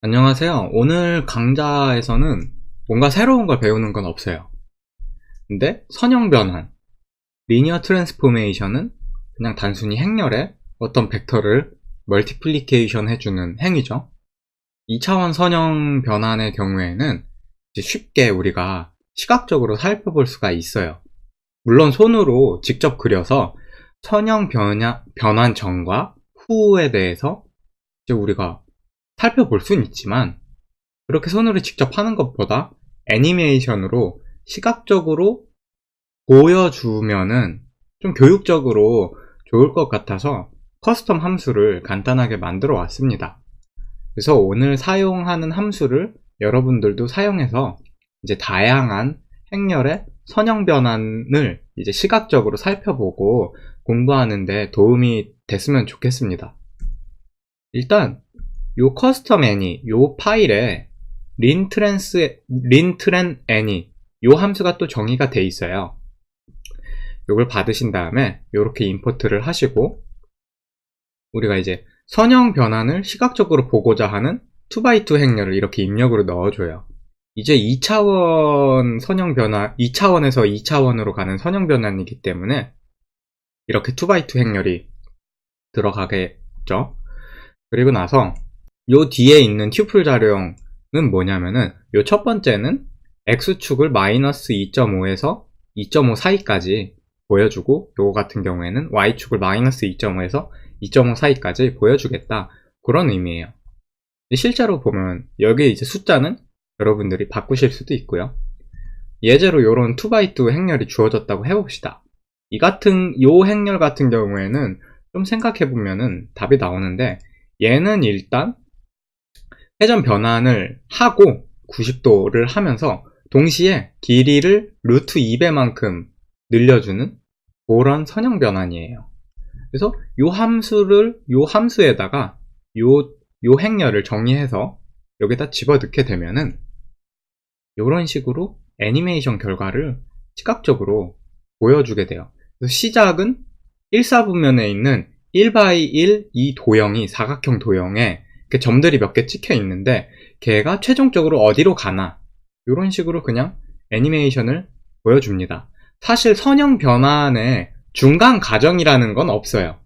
안녕하세요. 오늘 강좌에서는 뭔가 새로운 걸 배우는 건 없어요. 근데 선형 변환, 리니어 트랜스포메이션은 그냥 단순히 행렬에 어떤 벡터를 멀티플리케이션 해주는 행위죠. 2차원 선형 변환의 경우에는 이제 쉽게 우리가 시각적으로 살펴볼 수가 있어요. 물론 손으로 직접 그려서 선형 변환 전과 후에 대해서 이제 우리가 살펴볼 수는 있지만, 그렇게 손으로 직접 하는 것보다 애니메이션으로 시각적으로 보여주면은 좀 교육적으로 좋을 것 같아서 커스텀 함수를 간단하게 만들어 왔습니다. 그래서 오늘 사용하는 함수를 여러분들도 사용해서 이제 다양한 행렬의 선형 변환을 이제 시각적으로 살펴보고 공부하는데 도움이 됐으면 좋겠습니다. 일단 요 커스텀 애니, 요 파일에 린트렌 애니, 요 함수가 또 정의가 돼 있어요. 요걸 받으신 다음에 요렇게 임포트를 하시고, 우리가 이제 선형 변환을 시각적으로 보고자 하는 2x2 행렬을 이렇게 입력으로 넣어줘요. 이제 2차원 선형 변환, 2차원에서 2차원으로 가는 선형 변환이기 때문에 이렇게 2x2 행렬이 들어가겠죠. 그리고 나서 요 뒤에 있는 튜플 자료형은 뭐냐면은, 요 첫 번째는 x축을 마이너스 2.5에서 2.5 사이까지 보여주고, 요거 같은 경우에는 y축을 마이너스 2.5에서 2.5 사이까지 보여주겠다, 그런 의미예요. 실제로 보면 여기 이제 숫자는 여러분들이 바꾸실 수도 있고요. 예제로 요런 2x2 행렬이 주어졌다고 해봅시다. 요 행렬 같은 경우에는 좀 생각해보면은 답이 나오는데, 얘는 일단 회전 변환을 하고 90도를 하면서 동시에 길이를 루트 2배만큼 늘려주는 그런 선형 변환이에요. 그래서 요 함수에다가 요 행렬을 정의해서 여기다 집어넣게 되면은 요런 식으로 애니메이션 결과를 시각적으로 보여주게 돼요. 그래서 시작은 1사분면에 있는 1x1 이 도형이 사각형 도형에 점들이 몇 개 찍혀 있는데, 걔가 최종적으로 어디로 가나, 이런 식으로 그냥 애니메이션을 보여줍니다. 사실 선형 변환의 중간 과정이라는 건 없어요.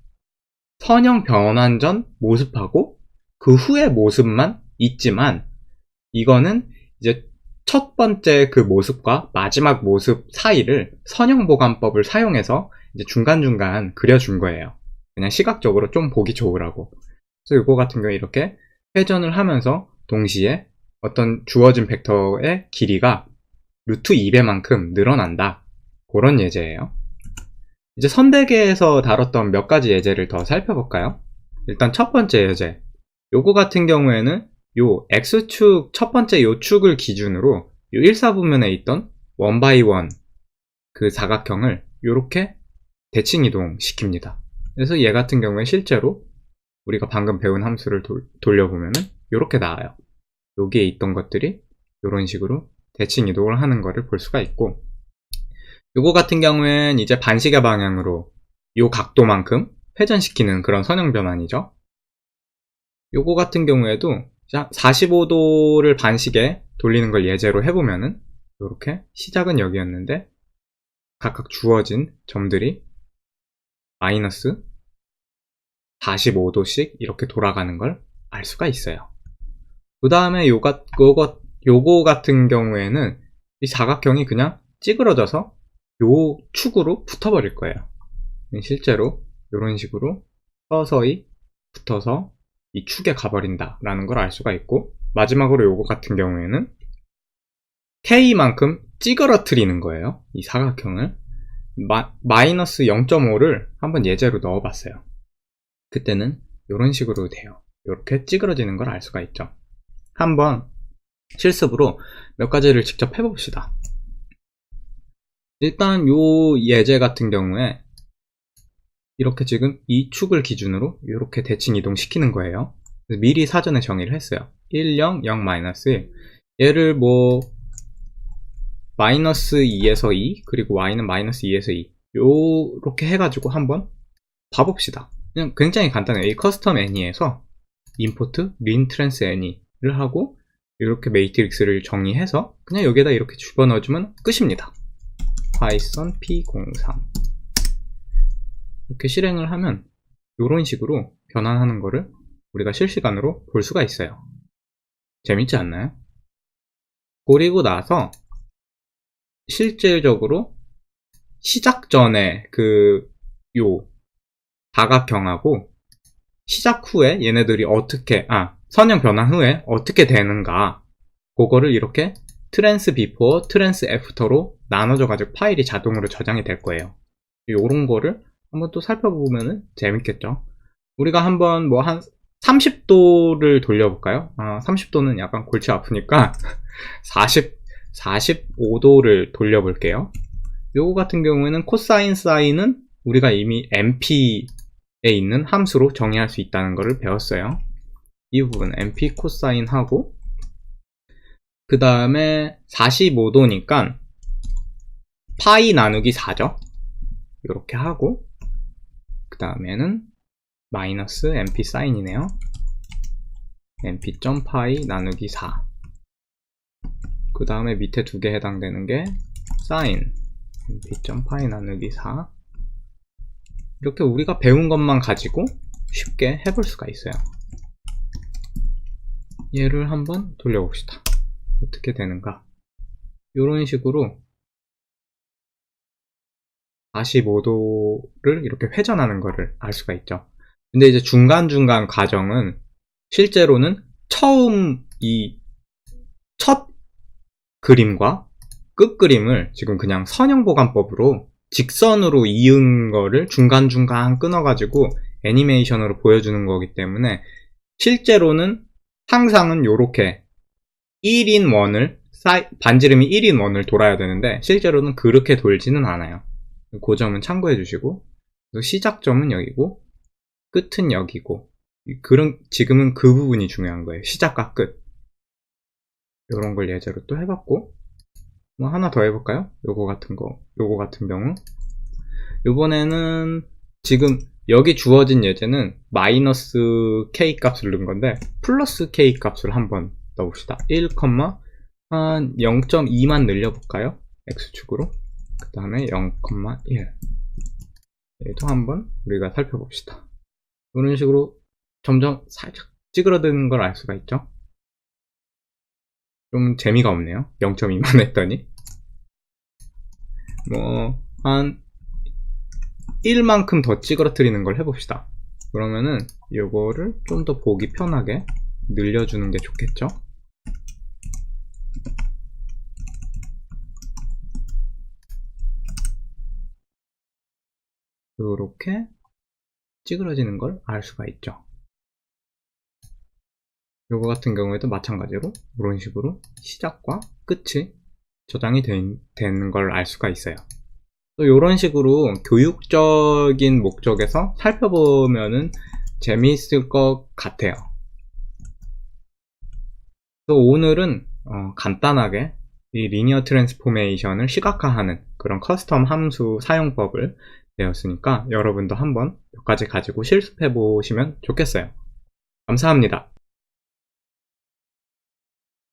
선형 변환 전 모습하고 그 후의 모습만 있지만, 이거는 이제 첫 번째 그 모습과 마지막 모습 사이를 선형 보관법을 사용해서 이제 중간중간 그려준 거예요. 그냥 시각적으로 좀 보기 좋으라고. 그래서 이거 같은 경우에 이렇게 회전을 하면서 동시에 어떤 주어진 벡터의 길이가 루트 2배만큼 늘어난다, 그런 예제예요. 이제 선대계에서 다뤘던 몇 가지 예제를 더 살펴볼까요? 일단 첫 번째 예제, 요거 같은 경우에는 요 X축 첫 번째 요 축을 기준으로 요 1사분면에 있던 1x1 그 사각형을 요렇게 대칭 이동시킵니다. 그래서 얘 같은 경우에 실제로 우리가 방금 배운 함수를 돌려보면은 요렇게 나와요. 여기에 있던 것들이 요런 식으로 대칭 이동을 하는 거를 볼 수가 있고, 요거 같은 경우엔 이제 반시계 방향으로 요 각도만큼 회전시키는 그런 선형 변환이죠. 요거 같은 경우에도 45도를 반시계 돌리는 걸 예제로 해보면은, 요렇게 시작은 여기였는데 각각 주어진 점들이 마이너스 45도씩 이렇게 돌아가는 걸 알 수가 있어요. 그 다음에 요거 같은 경우에는 이 사각형이 그냥 찌그러져서 요 축으로 붙어버릴 거예요. 실제로 이런 식으로 서서히 붙어서 이 축에 가버린다 라는 걸 알 수가 있고, 마지막으로 요거 같은 경우에는 K만큼 찌그러뜨리는 거예요. 이 사각형을 마이너스 0.5를 한번 예제로 넣어봤어요. 그때는 이런 식으로 돼요. 이렇게 찌그러지는 걸 알 수가 있죠. 한번 실습으로 몇 가지를 직접 해봅시다. 일단 요 예제 같은 경우에 이렇게 지금 이 축을 기준으로 이렇게 대칭 이동시키는 거예요. 미리 사전에 정의를 했어요. 1, 0, 0, 마이너스 1. 얘를 뭐 마이너스 2에서 2, 그리고 y는 마이너스 2에서 2, 요렇게 해가지고 한번 봐봅시다. 그냥 굉장히 간단해요. 이 커스텀 애니에서 임포트 린트랜스 애니, 하고 이렇게 매트릭스를 정의해서 그냥 여기에다 이렇게 집어넣어주면 끝입니다. 파이썬 p03 이렇게 실행을 하면 이런 식으로 변환하는 거를 우리가 실시간으로 볼 수가 있어요. 재밌지 않나요? 그리고 나서 실질적으로 시작 전에 요 다각형하고 시작 후에 얘네들이 어떻게 선형 변환 후에 어떻게 되는가 그거를 이렇게 트랜스 비포, 트랜스 애프터로 나눠져 가지고 파일이 자동으로 저장이 될 거예요. 요런 거를 한번 또 살펴보면 재밌겠죠. 우리가 한번 뭐 한 30도를 돌려볼까요? 30도는 약간 골치 아프니까 45도를 돌려볼게요. 요거 같은 경우에는 코사인 사인은 우리가 이미 np에 있는 함수로 정의할 수 있다는 것을 배웠어요. 이 부분 np 코사인 하고 그 다음에 45도니까 파이 나누기 4죠. 이렇게 하고 그 다음에는 마이너스 np 사인이네요. np.파이 나누기 4. 그 다음에 밑에 두 개 해당되는 게 사인 np.파이 나누기 4. 이렇게 우리가 배운 것만 가지고 쉽게 해볼 수가 있어요. 얘를 한번 돌려봅시다. 어떻게 되는가. 이런 식으로 45도를 이렇게 회전하는 거를 알 수가 있죠. 근데 이제 중간중간 과정은 실제로는 처음 이 첫 그림과 끝 그림을 지금 그냥 선형보관법으로 직선으로 이은 거를 중간중간 끊어가지고 애니메이션으로 보여주는 거기 때문에 실제로는 항상은 요렇게 1인 원을 반지름이 1인 원을 돌아야 되는데 실제로는 그렇게 돌지는 않아요. 그 점은 참고해 주시고 시작점은 여기고 끝은 여기고 지금은 그 부분이 중요한 거예요. 시작과 끝. 이런 걸 예제로 또 해봤고 뭐 하나 더 해볼까요? 요거 같은 경우 이번에는 지금 여기 주어진 예제는 마이너스 k 값을 넣은 건데 플러스 k 값을 한번 넣어봅시다. 0.2만 늘려볼까요? x축으로. 그 다음에 0,1 얘도 한번 우리가 살펴봅시다. 이런 식으로 점점 살짝 찌그러드는 걸 알 수가 있죠. 좀 재미가 없네요. 0.2만 했더니 뭐 한 1만큼 더 찌그러뜨리는 걸 해봅시다. 그러면은 이거를 좀 더 보기 편하게 늘려주는 게 좋겠죠. 이렇게 찌그러지는 걸 알 수가 있죠. 요거 같은 경우에도 마찬가지로 이런 식으로 시작과 끝이 저장이 되는 걸 알 수가 있어요. 또 이런 식으로 교육적인 목적에서 살펴보면은 재미있을 것 같아요. 또 오늘은 간단하게 이 리니어 트랜스포메이션을 시각화하는 그런 커스텀 함수 사용법을 배웠으니까 여러분도 한번 몇 가지 가지고 실습해 보시면 좋겠어요. 감사합니다.